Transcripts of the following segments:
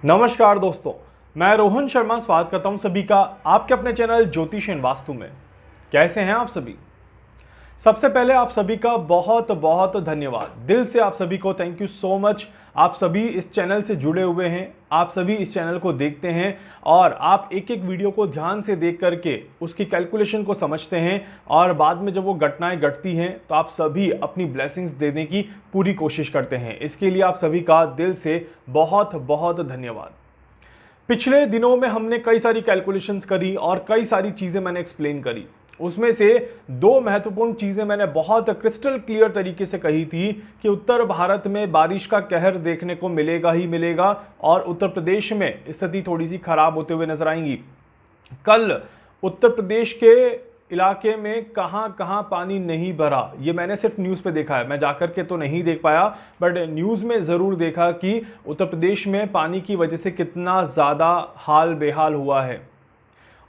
नमस्कार दोस्तों, मैं रोहन शर्मा स्वागत करता हूं सभी का आपके अपने चैनल ज्योतिष एंड वास्तु में। कैसे हैं आप सभी? सबसे पहले आप सभी का बहुत बहुत धन्यवाद, दिल से आप सभी को थैंक यू सो मच। आप सभी इस चैनल से जुड़े हुए हैं, आप सभी इस चैनल को देखते हैं और आप एक एक वीडियो को ध्यान से देख करके उसकी कैलकुलेशन को समझते हैं और बाद में जब वो घटनाएं घटती हैं तो आप सभी अपनी ब्लेसिंग्स देने की पूरी कोशिश करते हैं। इसके लिए आप सभी का दिल से बहुत बहुत धन्यवाद। पिछले दिनों में हमने कई सारी कैलकुलेशंस करी और कई सारी चीज़ें मैंने एक्सप्लेन करी। उसमें से दो महत्वपूर्ण चीज़ें मैंने बहुत क्रिस्टल क्लियर तरीके से कही थी कि उत्तर भारत में बारिश का कहर देखने को मिलेगा ही मिलेगा और उत्तर प्रदेश में स्थिति थोड़ी सी खराब होते हुए नजर आएंगी। कल उत्तर प्रदेश के इलाके में कहां कहां पानी नहीं भरा, ये मैंने सिर्फ न्यूज़ पे देखा है, मैं जाकर के तो नहीं देख पाया, बट न्यूज़ में ज़रूर देखा कि उत्तर प्रदेश में पानी की वजह से कितना ज़्यादा हाल बेहाल हुआ है।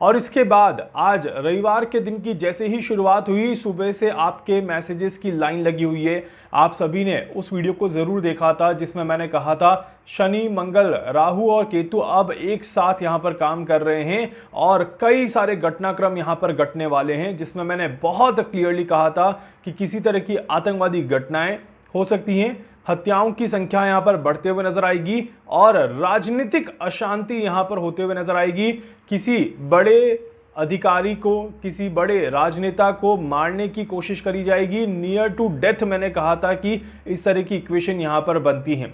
और इसके बाद आज रविवार के दिन की जैसे ही शुरुआत हुई, सुबह से आपके मैसेजेस की लाइन लगी हुई है। आप सभी ने उस वीडियो को ज़रूर देखा था जिसमें मैंने कहा था शनि, मंगल, राहु और केतु अब एक साथ यहाँ पर काम कर रहे हैं और कई सारे घटनाक्रम यहाँ पर घटने वाले हैं, जिसमें मैंने बहुत क्लियरली कहा था कि किसी तरह की आतंकवादी घटनाएं हो सकती हैं, हत्याओं की संख्या यहां पर बढ़ते हुए नजर आएगी और राजनीतिक अशांति यहां पर होते हुए नजर आएगी। किसी बड़े अधिकारी को, किसी बड़े राजनेता को मारने की कोशिश करी जाएगी, नियर टू डेथ मैंने कहा था कि इस तरह की इक्वेशन यहां पर बनती है।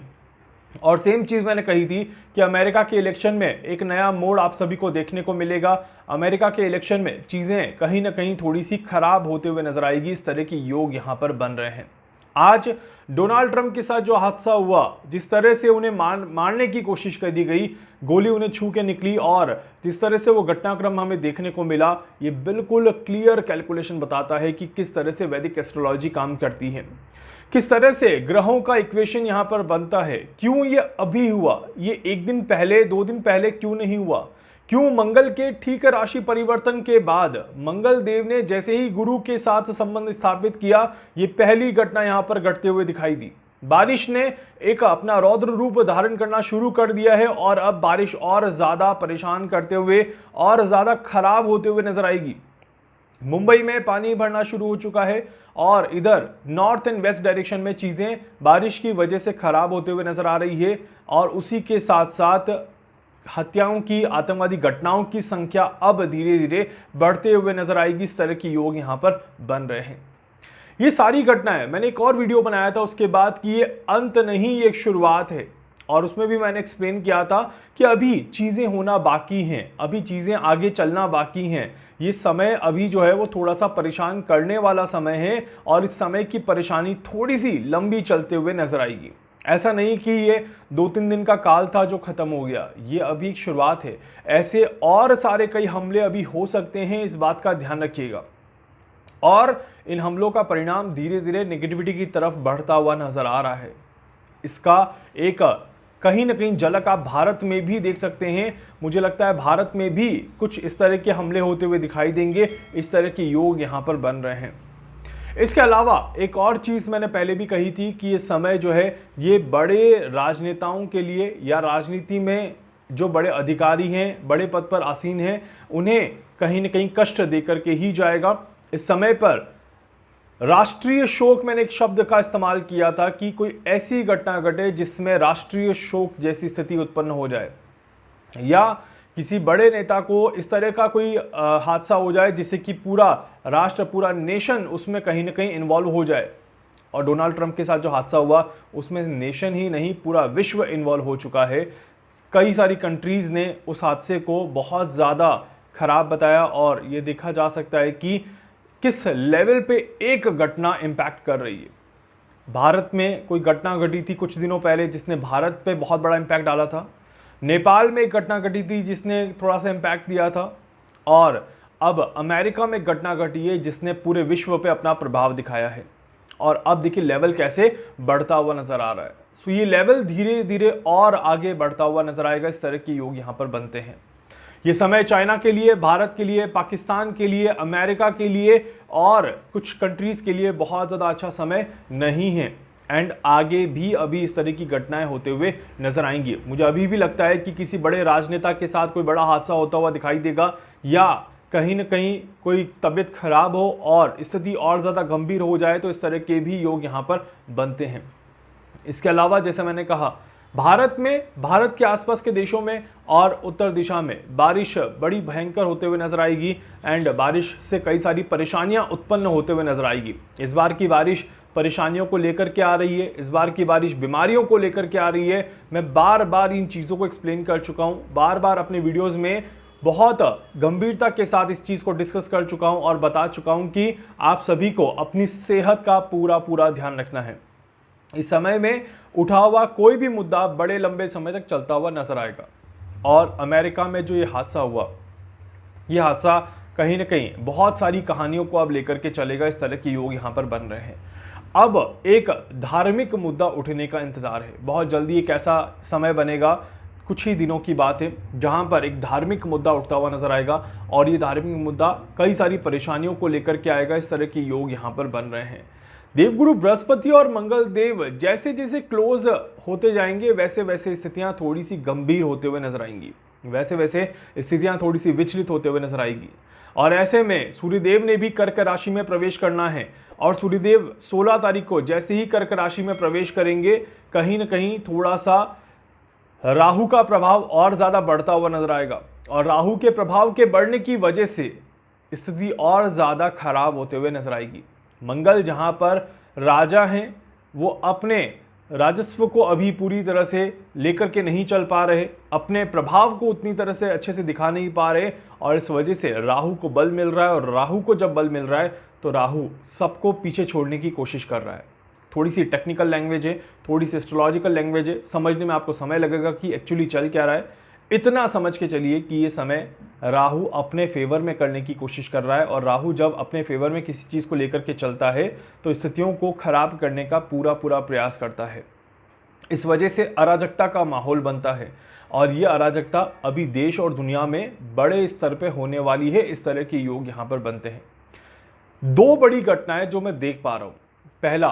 और सेम चीज़ मैंने कही थी कि अमेरिका के इलेक्शन में एक नया मोड़ आप सभी को देखने को मिलेगा। अमेरिका के इलेक्शन में चीज़ें कहीं ना कहीं थोड़ी सी खराब होते हुए नजर आएगी। इस तरह के योग यहां पर बन रहे हैं। आज डोनाल्ड ट्रंप के साथ जो हादसा हुआ, जिस तरह से उन्हें मारने की कोशिश कर दी गई, गोली उन्हें छू के निकली और जिस तरह से वो घटनाक्रम हमें देखने को मिला, ये बिल्कुल क्लियर कैलकुलेशन बताता है कि किस तरह से वैदिक एस्ट्रोलॉजी काम करती है, किस तरह से ग्रहों का इक्वेशन यहां पर बनता है। क्यों ये अभी हुआ, ये एक दिन पहले, 2 दिन पहले क्यों नहीं हुआ? क्यों मंगल के ठीक राशि परिवर्तन के बाद मंगल देव ने जैसे ही गुरु के साथ संबंध स्थापित किया, ये पहली घटना यहां पर घटते हुए दिखाई दी। बारिश ने एक अपना रौद्र रूप धारण करना शुरू कर दिया है और अब बारिश और ज्यादा परेशान करते हुए और ज्यादा खराब होते हुए नजर आएगी। मुंबई में पानी भरना शुरू हो चुका है और इधर नॉर्थ एंड वेस्ट डायरेक्शन में चीजें बारिश की वजह से खराब होते हुए नजर आ रही है और उसी के साथ साथ हत्याओं की, आतंकवादी घटनाओं की संख्या अब धीरे धीरे बढ़ते हुए नजर आएगी। इस तरह की योग यहां पर बन रहे हैं। ये सारी घटनाएं मैंने एक और वीडियो बनाया था उसके बाद कि ये अंत नहीं, ये एक शुरुआत है और उसमें भी मैंने एक्सप्लेन किया था कि अभी चीजें होना बाकी हैं, अभी चीजें आगे चलना बाकी हैं। ये समय अभी जो है वो थोड़ा सा परेशान करने वाला समय है और इस समय की परेशानी थोड़ी सी लंबी चलते हुए नजर आएगी। ऐसा नहीं कि ये 2-3 दिन का काल था जो खत्म हो गया, ये अभी एक शुरुआत है। ऐसे और सारे कई हमले अभी हो सकते हैं, इस बात का ध्यान रखिएगा। और इन हमलों का परिणाम धीरे धीरे नेगेटिविटी की तरफ बढ़ता हुआ नजर आ रहा है। इसका एक कहीं ना कहीं झलक आप भारत में भी देख सकते हैं। मुझे लगता है भारत में भी कुछ इस तरह के हमले होते हुए दिखाई देंगे। इस तरह के योग यहाँ पर बन रहे हैं। इसके अलावा एक और चीज़ मैंने पहले भी कही थी कि ये समय जो है ये बड़े राजनेताओं के लिए या राजनीति में जो बड़े अधिकारी हैं, बड़े पद पर आसीन हैं, उन्हें कहीं ना कहीं कष्ट देकर के ही जाएगा। इस समय पर राष्ट्रीय शोक, मैंने एक शब्द का इस्तेमाल किया था कि कोई ऐसी घटना घटे जिसमें राष्ट्रीय शोक जैसी स्थिति उत्पन्न हो जाए या किसी बड़े नेता को इस तरह का कोई हादसा हो जाए जिससे कि पूरा राष्ट्र, पूरा नेशन उसमें कहीं ना कहीं इन्वॉल्व हो जाए। और डोनाल्ड ट्रंप के साथ जो हादसा हुआ उसमें नेशन ही नहीं, पूरा विश्व इन्वॉल्व हो चुका है। कई सारी कंट्रीज़ ने उस हादसे को बहुत ज़्यादा खराब बताया और ये देखा जा सकता है कि किस लेवल पे एक घटना इम्पैक्ट कर रही है। भारत में कोई घटना घटी थी कुछ दिनों पहले जिसने भारत पे बहुत बड़ा इम्पैक्ट डाला था। नेपाल में एक घटना घटी थी जिसने थोड़ा सा इम्पैक्ट दिया था और अब अमेरिका में घटना घटी है जिसने पूरे विश्व पे अपना प्रभाव दिखाया है। और अब देखिए लेवल कैसे बढ़ता हुआ नजर आ रहा है। सो ये लेवल धीरे धीरे और आगे बढ़ता हुआ नजर आएगा। इस तरह के योग यहाँ पर बनते हैं। ये समय चाइना के लिए, भारत के लिए, पाकिस्तान के लिए, अमेरिका के लिए और कुछ कंट्रीज़ के लिए बहुत ज़्यादा अच्छा समय नहीं है। एंड आगे भी अभी इस तरह की घटनाएं होते हुए नजर आएंगी। मुझे अभी भी लगता है कि किसी बड़े राजनेता के साथ कोई बड़ा हादसा होता हुआ दिखाई देगा, या कहीं ना कहीं कोई तबीयत खराब हो और स्थिति और ज़्यादा गंभीर हो जाए तो इस तरह के भी योग यहाँ पर बनते हैं। इसके अलावा जैसे मैंने कहा, भारत के आसपास के देशों में और उत्तर दिशा में बारिश बड़ी भयंकर होते हुए नजर आएगी एंड बारिश से कई सारी परेशानियां उत्पन्न होते हुए नजर आएगी। इस बार की बारिश परेशानियों को लेकर के आ रही है, इस बार की बारिश बीमारियों को लेकर के आ रही है। मैं बार बार इन चीज़ों को एक्सप्लेन कर चुका हूँ, बार बार अपने वीडियोज़ में बहुत गंभीरता के साथ इस चीज़ को डिस्कस कर चुका हूँ और बता चुका हूँ कि आप सभी को अपनी सेहत का पूरा ध्यान रखना है। इस समय में उठा हुआ कोई भी मुद्दा बड़े लंबे समय तक चलता हुआ नजर आएगा। और अमेरिका में जो ये हादसा हुआ, ये हादसा कहीं ना कहीं बहुत सारी कहानियों को अब लेकर के चलेगा। इस तरह के योग यहाँ पर बन रहे हैं। अब एक धार्मिक मुद्दा उठने का इंतजार है। बहुत जल्दी एक ऐसा समय बनेगा, कुछ ही दिनों की बात है, जहां पर एक धार्मिक मुद्दा उठता हुआ नजर आएगा और ये धार्मिक मुद्दा कई सारी परेशानियों को लेकर के आएगा। इस तरह के योग यहाँ पर बन रहे हैं। देवगुरु बृहस्पति और मंगल देव जैसे जैसे क्लोज होते जाएंगे वैसे वैसे स्थितियां थोड़ी सी गंभीर होते हुए नजर आएंगी, वैसे वैसे स्थितियां थोड़ी सी विचलित होते हुए नजर आएगी। और ऐसे में सूर्यदेव ने भी कर्क राशि में प्रवेश करना है और सूर्यदेव 16 तारीख को जैसे ही कर्क राशि में प्रवेश करेंगे, कहीं ना कहीं थोड़ा सा राहु का प्रभाव और ज्यादा बढ़ता हुआ नजर आएगा और राहु के प्रभाव के बढ़ने की वजह से स्थिति और ज्यादा खराब होते हुए नजर आएगी। मंगल जहां पर राजा हैं, वो अपने राजस्व को अभी पूरी तरह से लेकर के नहीं चल पा रहे, अपने प्रभाव को उतनी तरह से अच्छे से दिखा नहीं पा रहे और इस वजह से राहु को बल मिल रहा है। और राहु को जब बल मिल रहा है तो राहु सबको पीछे छोड़ने की कोशिश कर रहा है। थोड़ी सी टेक्निकल लैंग्वेज है, थोड़ी सी एस्ट्रोलॉजिकल लैंग्वेज है, समझने में आपको समय लगेगा कि एक्चुअली चल क्या रहा है। इतना समझ के चलिए कि ये समय राहु अपने फेवर में करने की कोशिश कर रहा है और राहु जब अपने फेवर में किसी चीज़ को लेकर के चलता है तो स्थितियों को खराब करने का पूरा प्रयास करता है। इस वजह से अराजकता का माहौल बनता है और ये अराजकता अभी देश और दुनिया में बड़े स्तर पे होने वाली है। इस तरह के योग यहाँ पर बनते हैं। दो बड़ी घटनाएं जो मैं देख पा रहा हूँ, पहला,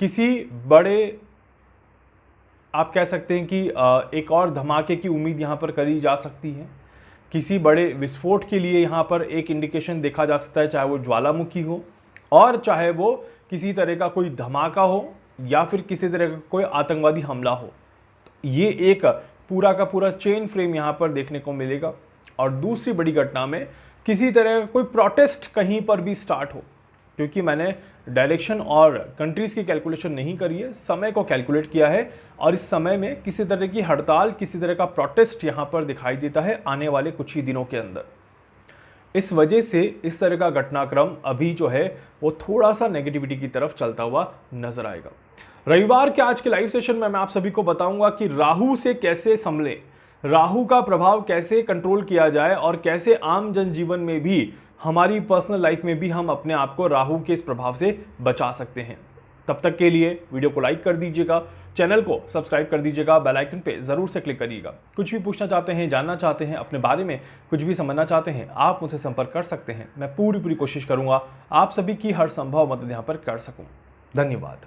किसी बड़े, आप कह सकते हैं कि एक और धमाके की उम्मीद यहाँ पर करी जा सकती है। किसी बड़े विस्फोट के लिए यहाँ पर एक इंडिकेशन देखा जा सकता है, चाहे वो ज्वालामुखी हो और चाहे वो किसी तरह का कोई धमाका हो या फिर किसी तरह का कोई आतंकवादी हमला हो। ये एक पूरा का पूरा चेन फ्रेम यहाँ पर देखने को मिलेगा। और दूसरी बड़ी घटना में किसी तरह का कोई प्रोटेस्ट कहीं पर भी स्टार्ट हो, क्योंकि मैंने डायरेक्शन और कंट्रीज की कैलकुलेशन नहीं करी है, समय को कैलकुलेट किया है और इस समय में किसी तरह की हड़ताल, किसी तरह का प्रोटेस्ट यहाँ पर दिखाई देता है आने वाले कुछ ही दिनों के अंदर। इस वजह से इस तरह का घटनाक्रम अभी जो है वो थोड़ा सा नेगेटिविटी की तरफ चलता हुआ नजर आएगा। रविवार के आज के लाइव सेशन में मैं आप सभी को बताऊंगा कि राहु से कैसे संभले, राहु का प्रभाव कैसे कंट्रोल किया जाए और कैसे आम जनजीवन में भी, हमारी पर्सनल लाइफ में भी हम अपने आप को राहु के इस प्रभाव से बचा सकते हैं। तब तक के लिए वीडियो को लाइक कर दीजिएगा, चैनल को सब्सक्राइब कर दीजिएगा, बेल आइकन पे जरूर से क्लिक करिएगा। कुछ भी पूछना चाहते हैं, जानना चाहते हैं, अपने बारे में कुछ भी समझना चाहते हैं, आप मुझसे संपर्क कर सकते हैं। मैं पूरी कोशिश करूंगा आप सभी की हर संभव मदद यहाँ पर कर सकूं। धन्यवाद।